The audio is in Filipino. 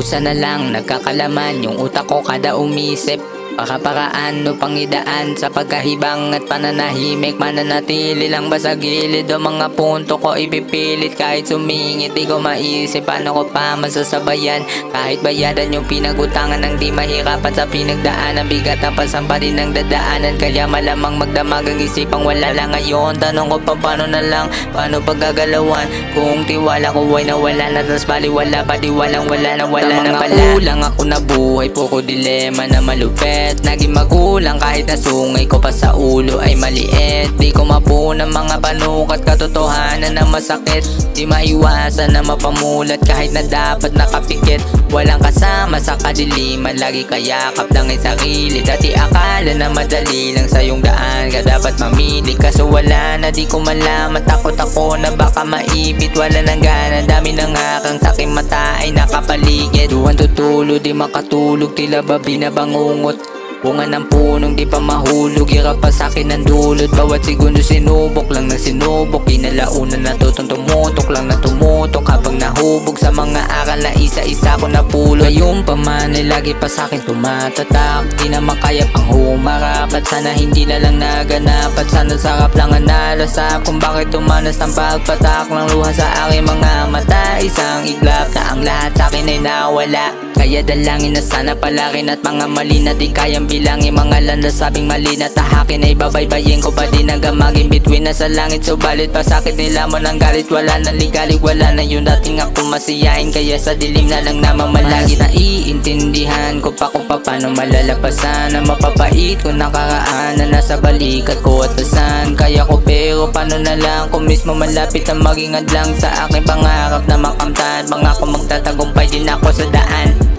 Kusa na lang nagkakalaman yung utak ko kada umisip. Pakaparaan o pangidaan sa pagkahibang at pananahimik. Mananatili lang ba sa gilid o mga punto ko ipipilit. Kahit sumingit di ko maisip paano ko pa masasabayan. Kahit bayadan yung pinagutangan ng di mahirapan sa pinagdaanan. Bigat ang pasamparin ng dadaanan, kaya malamang magdamag ang isipang wala lang ngayon. Tanong ko pa paano na lang, paano paggagalawan kung tiwala ko ay nawala na. Tas baliwala pa di walang wala na wala na pala. Kulang ako na buhay, puro dilema na malupet. Naging magulang kahit nasungay ko pa sa ulo ay maliit. Di ko mapunan mga panukat, katotohanan na masakit. Di maiwasan na mapamulat kahit na dapat nakapikit. Walang kasama sa kadiliman, lagi kayakap lang ay sarili. Dati akala na madali lang sa iyong daan ka dapat mamili. Kaso wala na, di ko malaman, takot ako na baka maipit. Wala nang gana, dami ng akang saking mata ay nakapaligid. Duwan tutulo, di makatulog, tila ba binabangungot. Bunga ng punong di pa mahulog, hirap pa sa'kin ang dulot. Bawat segundo sinubok lang ng sinubok. Kinalaunan natutong tumutok lang na tumutok. Habang nahubog sa mga aral na isa-isa ko napulot. Ngayon pa man ay lagi pa sa'kin tumatatak. Di na makaya pang humarap at sana hindi na lang naganap. At sana sarap lang ang nalasap kung bakit tumanas ng pagpatak ng luha sa aking mga mata. Isang iglap na ang lahat sa'kin ay nawala. Kaya dalangin na sana palakin at mga mali na di kayang bilangin. Mga lanlasabing mali na tahakin ay babaybayin ko pa din hanggang maging bituin na sa langit. Subalit pa sakit nila mo ng galit, wala na ligalig, wala na yung dating ako masiyahin. Kaya sa dilim na lang namamalagi. Naiintindihan ko pa kung paano malalapasan ang mapapait kung nakaraan na nasa balikat ko at tasan. Kaya ko pero paano na lang kung mismo malapit ang maging adlang sa aking pangarap na makamtan. Pangako magtatagumpay din ako sa daan.